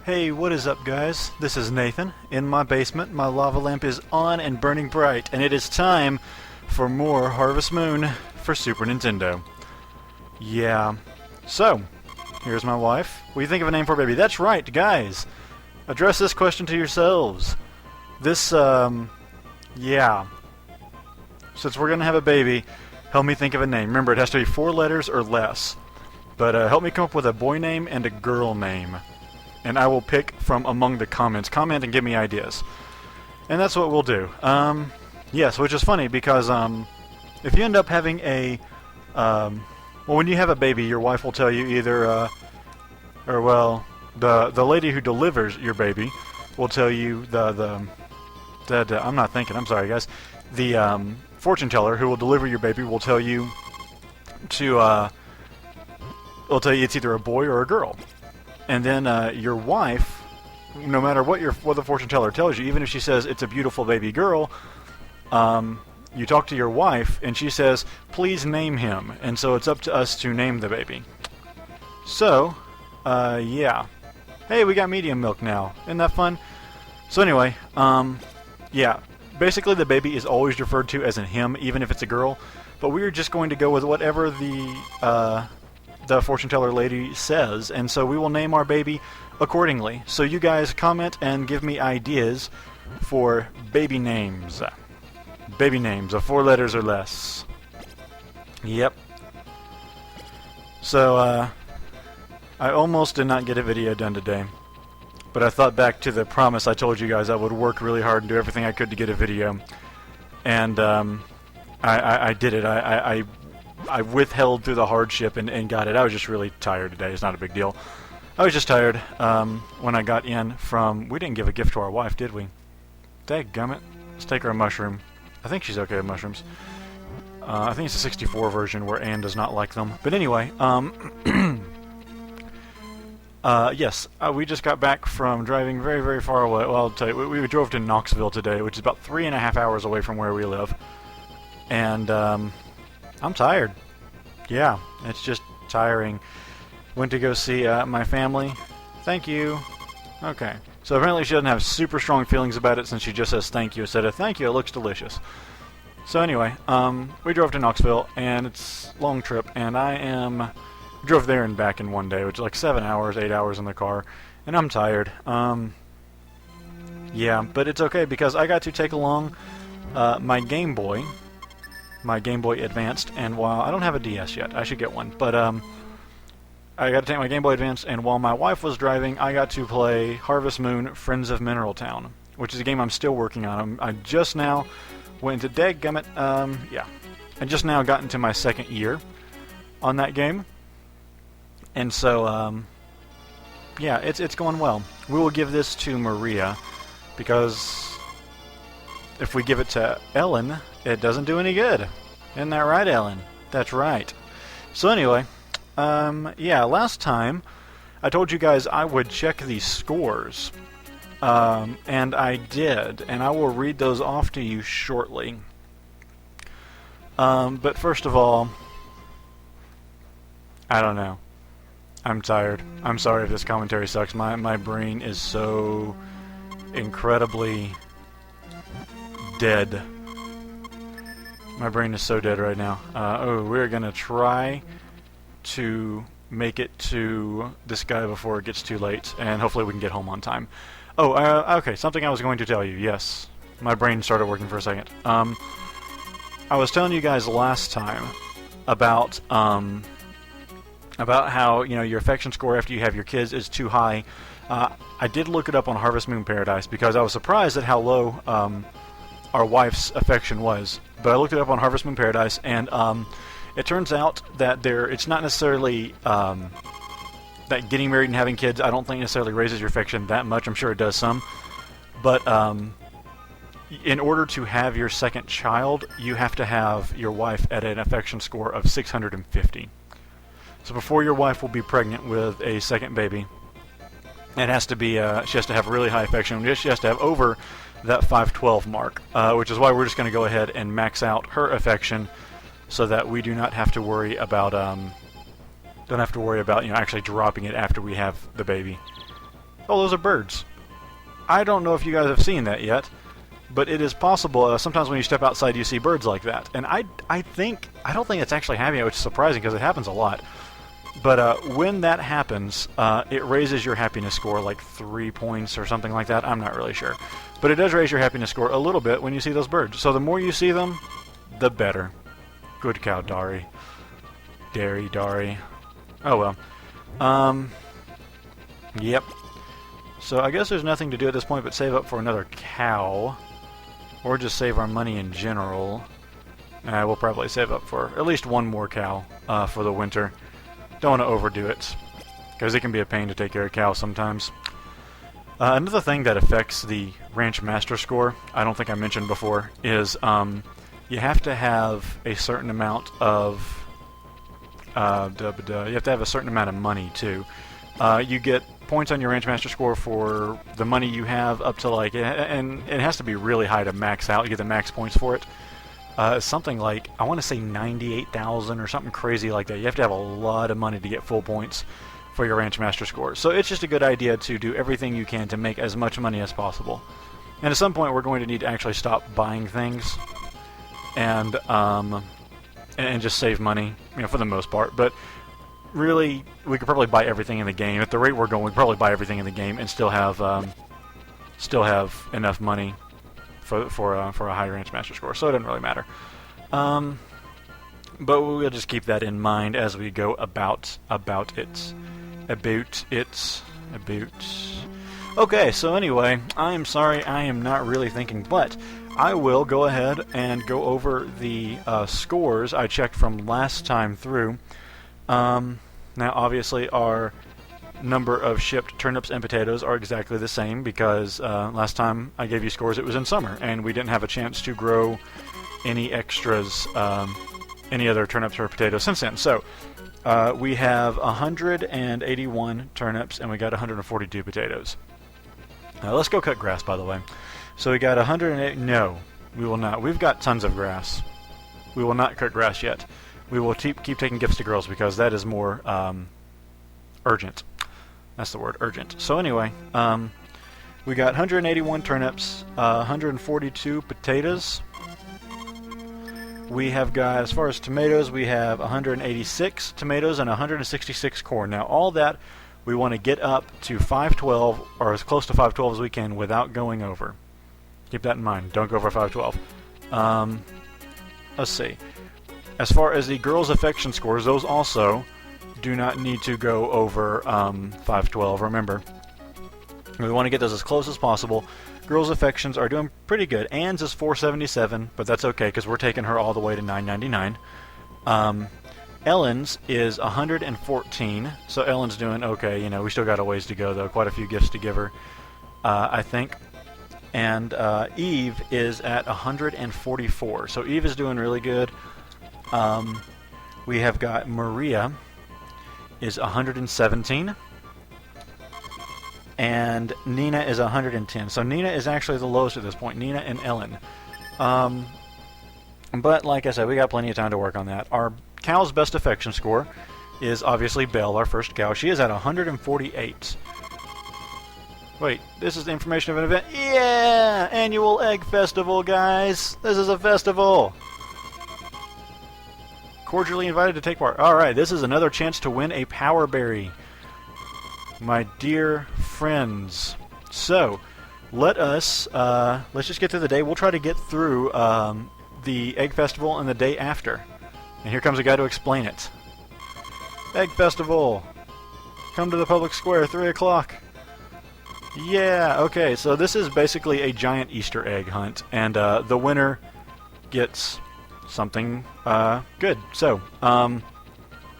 Hey, what is up, guys? This is Nathan. In my basement, my lava lamp is on and burning bright, and it is time for more Harvest Moon for Super Nintendo. Yeah. So, here's my wife. What do you think of a name for a baby? That's right, guys! Address this question to yourselves. This, yeah. Since we're gonna have a baby, help me think of a name. Remember, it has to be 4 letters or less. But help me come up with a boy name and a girl name. And I will pick from among the comments. Comment and give me ideas. And that's what we'll do. Yes, which is funny because if you end up having a... well, when you have a baby, your wife will tell you either... the lady who delivers your baby will tell you I'm not thinking, I'm sorry guys. The fortune teller who will deliver your baby will tell you to... will tell you it's either a boy or a girl. And then your wife, no matter what the fortune teller tells you, even if she says it's a beautiful baby girl, you talk to your wife and she says, please name him. And so it's up to us to name the baby. So, yeah. Hey, we got medium milk now. Isn't that fun? So anyway, yeah. Basically the baby is always referred to as a him, even if it's a girl. But we're just going to go with whatever the fortune teller lady says, and so we will name our baby accordingly. So you guys comment and give me ideas for baby names. Baby names of 4 letters or less. Yep. So, I almost did not get a video done today, but I thought back to the promise I told you guys I would work really hard and do everything I could to get a video. And, I did it. I withheld through the hardship and got it. I was just really tired today. It's not a big deal. I was just tired when I got in from... We didn't give a gift to our wife, did we? Dadgummit. Let's take her a mushroom. I think she's okay with mushrooms. I think it's a 64 version where Anne does not like them. But anyway, yes, we just got back from driving very, very far away. Well, I'll tell you, we drove to Knoxville today, which is about 3.5 hours away from where we live. And, I'm tired. Yeah, it's just tiring. Went to go see my family. Thank you. Okay. So apparently she doesn't have super strong feelings about it since she just says thank you instead of thank you, it looks delicious. So anyway, we drove to Knoxville, and it's a long trip, and drove there and back in one day, which is like 7 hours, 8 hours in the car, and I'm tired. Yeah, but it's okay because I got to take along my Game Boy Advanced, and while I don't have a DS yet, I should get one, but I got to take my Game Boy Advance, and while my wife was driving, I got to play Harvest Moon Friends of Mineral Town, which is a game I'm still working on. I just now went into Dadgummit, yeah, I just now got into my 2nd year on that game, and so, yeah, it's going well. We will give this to Maria, because if we give it to Ellen, it doesn't do any good. Isn't that right, Ellen? That's right. So anyway, yeah, last time I told you guys I would check the scores. And I did, and I will read those off to you shortly. But first of all, I don't know. I'm tired. I'm sorry if this commentary sucks. My brain is so incredibly dead. My brain is so dead right now. Oh, we're gonna try to make it to this guy before it gets too late, and hopefully we can get home on time. Oh, okay, something I was going to tell you, yes. My brain started working for a second. I was telling you guys last time about how, you know, your affection score after you have your kids is too high. I did look it up on Harvest Moon Paradise because I was surprised at how low our wife's affection was. But I looked it up on Harvest Moon Paradise, and it turns out that it's not necessarily that getting married and having kids, I don't think necessarily raises your affection that much. I'm sure it does some. But in order to have your 2nd child, you have to have your wife at an affection score of 650. So before your wife will be pregnant with a 2nd baby, it has to be, she has to have really high affection. She has to have over that 512 mark, which is why we're just going to go ahead and max out her affection so that we do not have to worry about actually dropping it after we have the baby. Oh, those are birds. I don't know if you guys have seen that yet, but it is possible. Sometimes when you step outside, you see birds like that, and I don't think it's actually happening, which is surprising because it happens a lot. But when that happens, it raises your happiness score like 3 points or something like that. I'm not really sure, but it does raise your happiness score a little bit when you see those birds. So the more you see them, the better. Good cow, Dari. Dari. Oh well. Yep. So I guess there's nothing to do at this point but save up for another cow. Or just save our money in general. We'll probably save up for at least one more cow for the winter. Don't want to overdo it, because it can be a pain to take care of cows sometimes. Another thing that affects the Ranch Master score, I don't think I mentioned before, is you have to have a certain amount of... you have to have a certain amount of money, too. You get points on your Ranch Master score for the money you have up to like, and it has to be really high to max out. You get the max points for it. Something like, I want to say 98,000 or something crazy like that. You have to have a lot of money to get full points for your Ranch Master score. So it's just a good idea to do everything you can to make as much money as possible. And at some point we're going to need to actually stop buying things and just save money, for the most part. But really, we could probably buy everything in the game. At the rate we're going, we could probably buy everything in the game and still have enough money for a high Ranch Master score. So it doesn't really matter. But we'll just keep that in mind as we go about it. Okay, so anyway, I am sorry, I am not really thinking, but I will go ahead and go over the scores I checked from last time through. Now, obviously, our number of shipped turnips and potatoes are exactly the same because last time I gave you scores, it was in summer, and we didn't have a chance to grow any extras, any other turnips or potatoes since then. So we have 181 turnips, and we got 142 potatoes. Let's go cut grass, by the way. So we got 108. No, we will not. We've got tons of grass. We will not cut grass yet. We will keep taking gifts to girls because that is more urgent. That's the word, urgent. So anyway, we got 181 turnips, 142 potatoes. We have got, as far as tomatoes, we have 186 tomatoes and 166 corn. Now all that we want to get up to 512, or as close to 512 as we can without going over. Keep that in mind. Don't go over 512. Let's see. As far as the girls' affection scores, those also do not need to go over 512. Remember, we want to get those as close as possible. Girls' affections are doing pretty good. Anne's is 477, but that's okay because we're taking her all the way to 999. Ellen's is 114, so Ellen's doing okay. We still got a ways to go, though. Quite a few gifts to give her, I think. And Eve is at 144, so Eve is doing really good. We have got Maria is 117, and Nina is 110. So Nina is actually the lowest at this point, Nina and Ellen. But like I said, we got plenty of time to work on that. Our cow's best affection score is obviously Belle, our first cow. She is at 148. Wait, this is the information of an event? Yeah! Annual Egg Festival, guys! This is a festival! Cordially invited to take part. Alright, this is another chance to win a Power Berry. My dear friends. So, let's just get through the day. We'll try to get through the Egg Festival and the day after. And here comes a guy to explain it. Egg Festival! Come to the public square, 3 o'clock. Yeah, okay, so this is basically a giant Easter egg hunt, and the winner gets something good. So,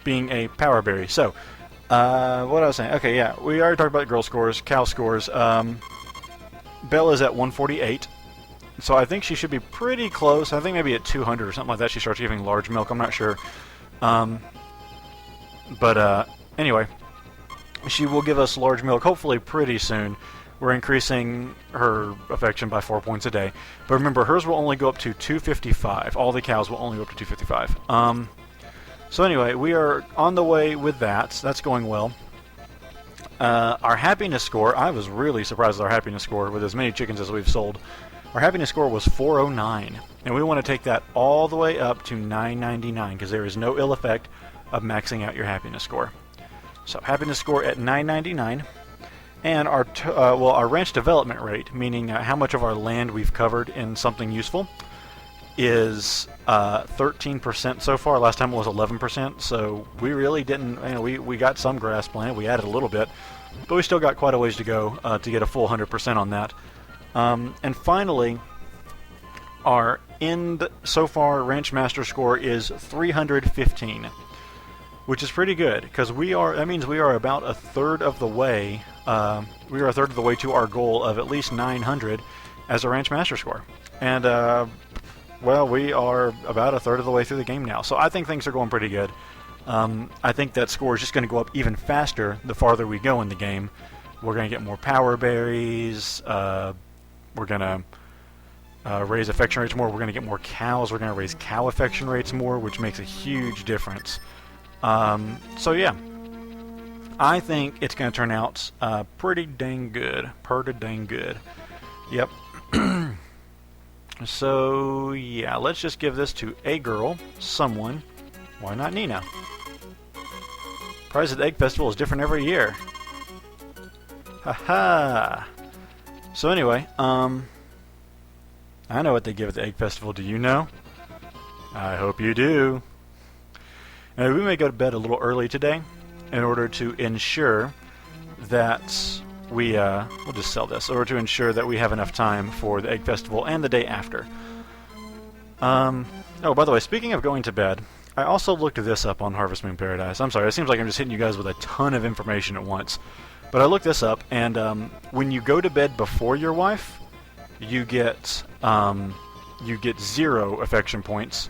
being a Power Berry. So, what I was saying, okay, yeah, we already talked about girl scores, cow scores. Belle is at 148, so I think she should be pretty close. I think maybe at 200 or something like that she starts giving large milk, I'm not sure. But anyway, she will give us large milk hopefully pretty soon. We're increasing her affection by 4 points a day. But remember, hers will only go up to 255. All the cows will only go up to 255. So anyway, we are on the way with that. That's going well. our happiness score, I was really surprised with our happiness score with as many chickens as we've sold. Our happiness score was 409, and we want to take that all the way up to 999 because there is no ill effect of maxing out your happiness score. So happiness score at 999, and our our ranch development rate, meaning how much of our land we've covered in something useful, is 13% so far. Last time it was 11%, so we really didn't. We got some grass planted. We added a little bit, but we still got quite a ways to go to get a full 100% on that. And finally, our end so far ranch master score is 315, which is pretty good because that means we are about a third of the way. We are a third of the way to our goal of at least 900 as a ranch master score, and well, we are about a third of the way through the game now, so I think things are going pretty good. I think that score is just going to go up even faster the farther we go in the game. We're going to get more power berries. We're going to raise affection rates more. We're going to get more cows. We're going to raise cow affection rates more, which makes a huge difference. So yeah, I think it's going to turn out pretty dang good. Pretty dang good. Yep. So yeah, let's just give this to a girl, someone. Why not Nina? Prize at the Egg Festival is different every year. Haha. So anyway, I know what they give at the Egg Festival. Do you know? I hope you do. Now, we may go to bed a little early today in order to ensure that we'll just sell this, in order to ensure that we have enough time for the Egg Festival and the day after. Oh, by the way, speaking of going to bed, I also looked this up on Harvest Moon Paradise. I'm sorry, it seems like I'm just hitting you guys with a ton of information at once. But I looked this up, and when you go to bed before your wife, you get 0 affection points.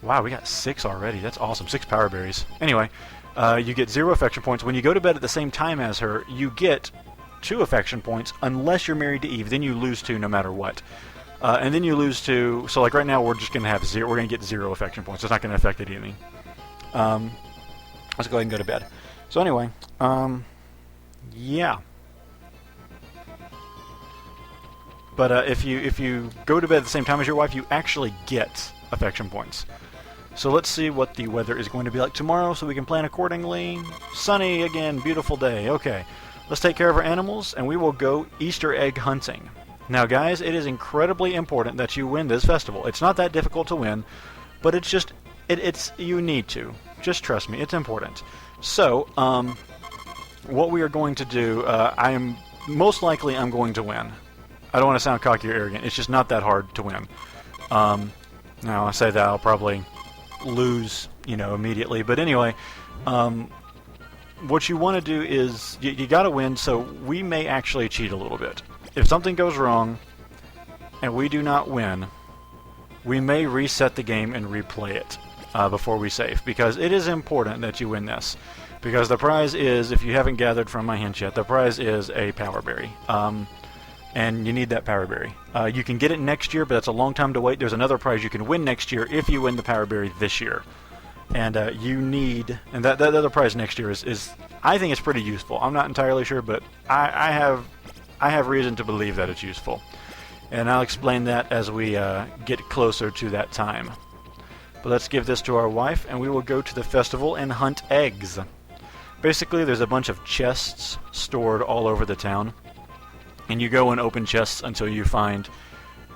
Wow, we got 6 already. That's awesome. 6 power berries. Anyway, you get 0 affection points. When you go to bed at the same time as her, you get 2 affection points unless you're married to Eve. Then you lose 2 no matter what. And then you lose 2. So like right now, we're just going to have 0. We're going to get 0 affection points. It's not going to affect anything. Let's go ahead and go to bed. So anyway, yeah. But if you go to bed at the same time as your wife, you actually get affection points. So let's see what the weather is going to be like tomorrow so we can plan accordingly. Sunny again, beautiful day. Okay, let's take care of our animals and we will go Easter egg hunting. Now guys, it is incredibly important that you win this festival. It's not that difficult to win, but it's just, you need to. Just trust me, it's important. So, what we are going to do, most likely I'm going to win. I don't want to sound cocky or arrogant. It's just not that hard to win. Now I say that I'll probably lose, immediately. But anyway, what you want to do is you got to win. So we may actually cheat a little bit. If something goes wrong and we do not win, we may reset the game and replay it before we save, because it is important that you win this. Because the prize is, if you haven't gathered from my hint yet, the prize is a power berry. And you need that power berry. You can get it next year, but that's a long time to wait. There's another prize you can win next year if you win the power berry this year. And that other prize next year is I think it's pretty useful. I'm not entirely sure, but I have reason to believe that it's useful. And I'll explain that as we get closer to that time. But let's give this to our wife, and we will go to the festival and hunt eggs. Basically, there's a bunch of chests stored all over the town. And you go and open chests until you find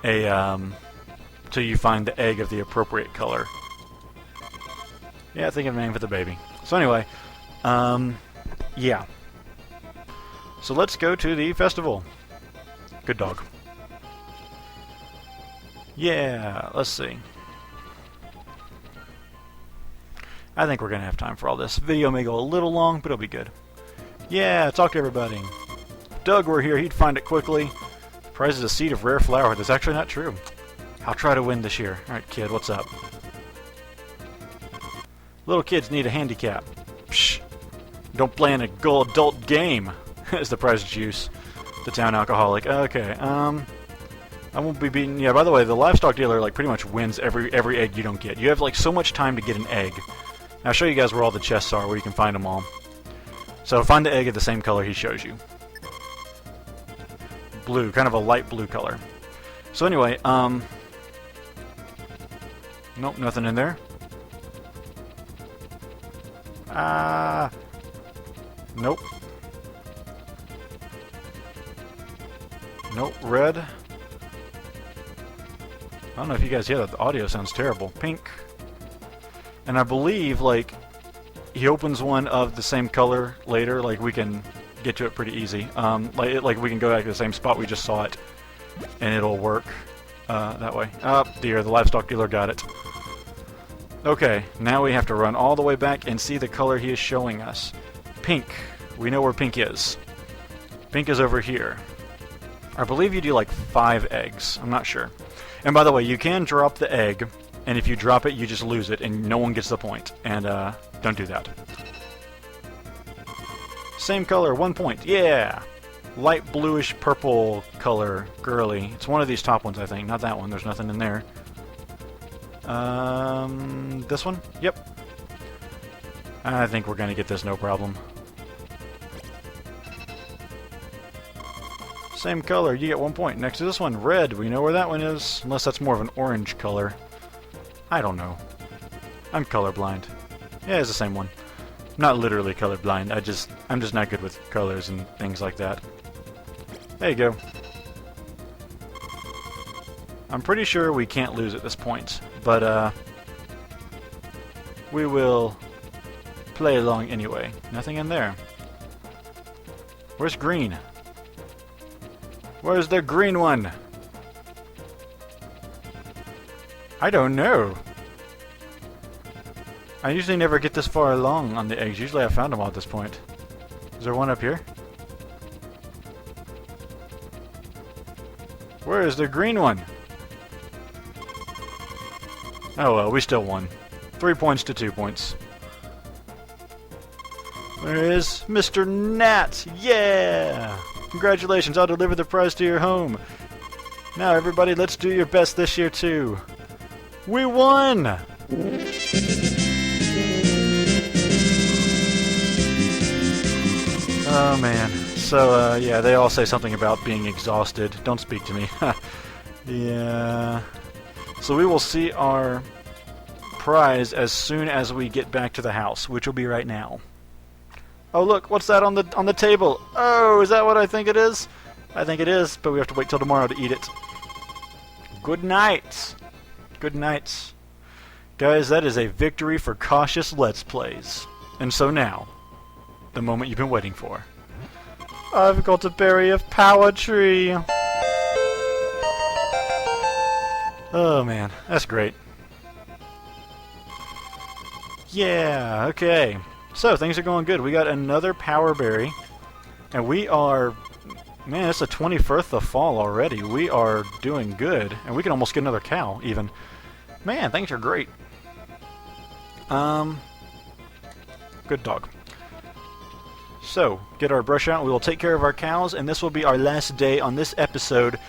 the egg of the appropriate color. Yeah, think of a name for the baby. So anyway, yeah. So let's go to the festival. Good dog. Yeah, let's see. I think we're going to have time for all this. Video may go a little long, but it'll be good. Yeah, talk to everybody. If Doug were here, he'd find it quickly. The prize is a seed of rare flower. That's actually not true. I'll try to win this year. Alright, kid, what's up? Little kids need a handicap. Psh! Don't play in a adult game. Is the prize juice. The town alcoholic. Okay, I won't be beaten. Yeah, by the way, the livestock dealer pretty much wins every egg you don't get. You have so much time to get an egg. I'll show you guys where all the chests are, where you can find them all. So find the egg of the same color he shows you. Blue, kind of a light blue color. So anyway, nope, nothing in there. Nope. Nope, red. I don't know if you guys hear that, the audio sounds terrible. Pink. And I believe, like, he opens one of the same color later, like we can get to it pretty easy. Like we can go back to the same spot we just saw it, and it'll work that way. Oh dear, the livestock dealer got it. Okay, now we have to run all the way back and see the color he is showing us. Pink. We know where pink is. Pink is over here. I believe you do like 5 eggs. I'm not sure. And by the way, you can drop the egg, and if you drop it, you just lose it, and no one gets the point. And don't do that. Same color, 1 point. Yeah! Light bluish purple color, girly. It's one of these top ones, I think. Not that one. There's nothing in there. This one? Yep. I think we're going to get this no problem. Same color, you get 1 point. Next to this one, red. We know where that one is, unless that's more of an orange color. I don't know. I'm colorblind. Yeah, it's the same one. Not literally colorblind. I'm just not good with colors and things like that. There you go. I'm pretty sure we can't lose at this point, but we will play along anyway. Nothing in there. Where's green? Where's the green one? I don't know. I usually never get this far along on the eggs. Usually I found them all at this point. Is there one up here? Where is the green one? Oh well, we still won. 3 points to 2 points. Where is Mr. Nat? Yeah! Congratulations, I'll deliver the prize to your home. Now everybody, let's do your best this year too. We won! Oh man. So, yeah, they all say something about being exhausted. Don't speak to me. Yeah. So we will see our prize as soon as we get back to the house, which will be right now. Oh look, what's that on the table? Oh, is that what I think it is? I think it is, but we have to wait till tomorrow to eat it. Good night. Good night. Guys, that is a victory for cautious Let's Plays. And so now, the moment you've been waiting for. I've got a berry of power tree. Oh man, that's great. Yeah, okay. So, things are going good. We got another power berry. And we are... Man, it's the 21st of fall already. We are doing good. And we can almost get another cow, even. Man, things are great. Good dog. So, get our brush out. We will take care of our cows. And this will be our last day on this episode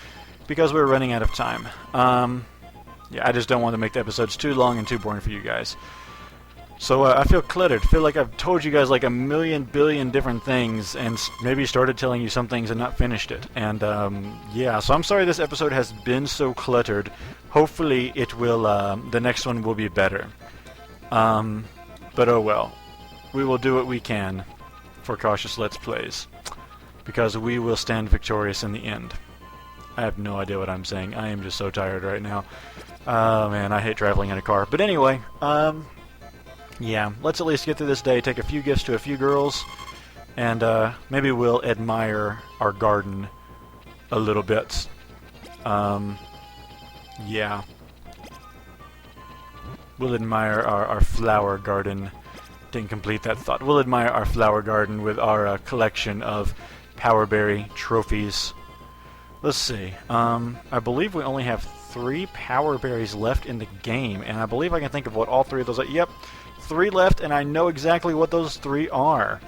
because we're running out of time. Yeah, I just don't want to make the episodes too long and too boring for you guys. So I feel cluttered. I feel like I've told you guys like a million billion different things and maybe started telling you some things and not finished it. And yeah, so I'm sorry this episode has been so cluttered. Hopefully it will, the next one will be better. But oh well. We will do what we can for Cautious Let's Plays. Because we will stand victorious in the end. I have no idea what I'm saying. I am just so tired right now. Oh man, I hate traveling in a car. But anyway, yeah, let's at least get through this day, take a few gifts to a few girls, and maybe we'll admire our garden a little bit. Yeah. We'll admire our flower garden. Didn't complete that thought. We'll admire our flower garden with our collection of Powerberry trophies. Let's see. I believe we only have 3 Power Berries left in the game, and I believe I can think of what all 3 of those are. Yep, 3 left, and I know exactly what those 3 are.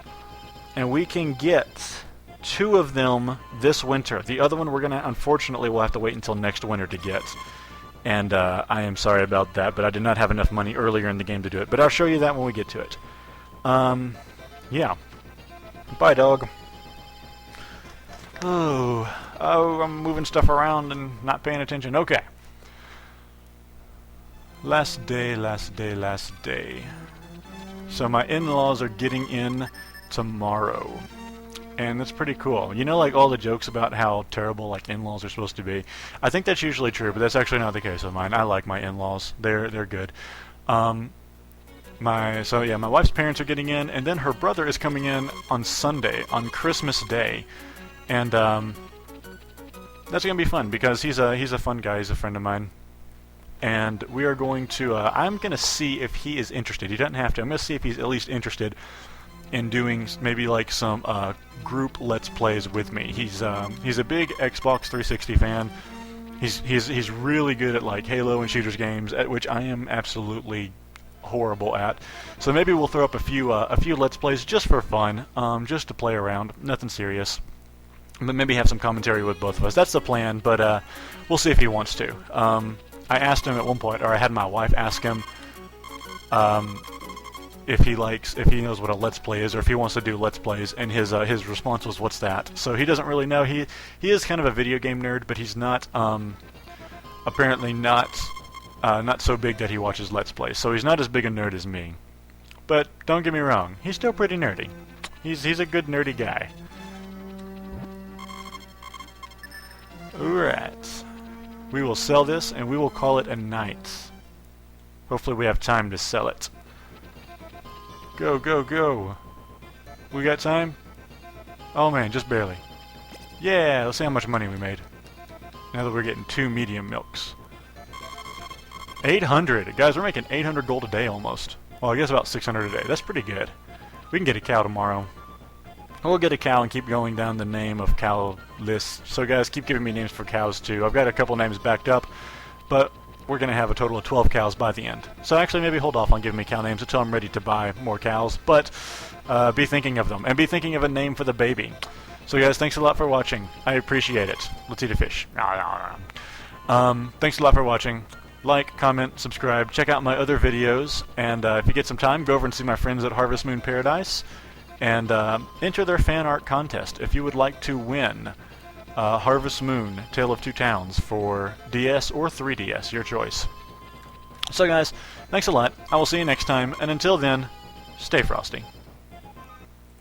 And we can get 2 of them this winter. The other one we're gonna, unfortunately, we'll have to wait until next winter to get. And I am sorry about that, but I did not have enough money earlier in the game to do it. But I'll show you that when we get to it. Yeah. Bye, dog. Oh, I'm moving stuff around and not paying attention. Okay. Last day, last day, last day. So my in-laws are getting in tomorrow. And that's pretty cool. You know, like all the jokes about how terrible like in-laws are supposed to be. I think that's usually true, but that's actually not the case with mine. I like my in-laws. They're good. My wife's parents are getting in, and then her brother is coming in on Sunday, on Christmas Day, and that's gonna be fun because he's a fun guy. He's a friend of mine, and we are going to. I'm gonna see if he is interested. He doesn't have to. I'm gonna see if he's at least interested in doing maybe like some group Let's Plays with me. He's a big Xbox 360 fan. He's really good at like Halo and shooters games, at which I am absolutely horrible at. So maybe we'll throw up a few Let's Plays just for fun, just to play around. Nothing serious. But maybe have some commentary with both of us. That's the plan, but we'll see if he wants to. I asked him at one point, or I had my wife ask him if he knows what a Let's Play is, or if he wants to do Let's Plays, and his response was, "What's that?" So he doesn't really know. He is kind of a video game nerd, but he's not apparently not so big that he watches Let's Plays. So he's not as big a nerd as me. But don't get me wrong, he's still pretty nerdy. He's a good nerdy guy. Alright. We will sell this, and we will call it a night. Hopefully we have time to sell it. Go, go, go. We got time? Oh man, just barely. Yeah, let's see how much money we made. Now that we're getting 2 medium milks. 800! Guys, we're making 800 gold a day almost. Well, I guess about 600 a day. That's pretty good. We can get a cow tomorrow. We'll get a cow and keep going down the name of cow list. So guys, keep giving me names for cows too. I've got a couple names backed up, but we're going to have a total of 12 cows by the end. So actually maybe hold off on giving me cow names until I'm ready to buy more cows, but be thinking of them. And be thinking of a name for the baby. So guys, thanks a lot for watching. I appreciate it. Let's eat a fish. Thanks a lot for watching. Like, comment, subscribe, check out my other videos, and if you get some time, go over and see my friends at Harvest Moon Paradise, and enter their fan art contest if you would like to win Harvest Moon Tale of Two Towns for DS or 3DS, your choice. So guys, thanks a lot, I will see you next time, and until then, stay frosty.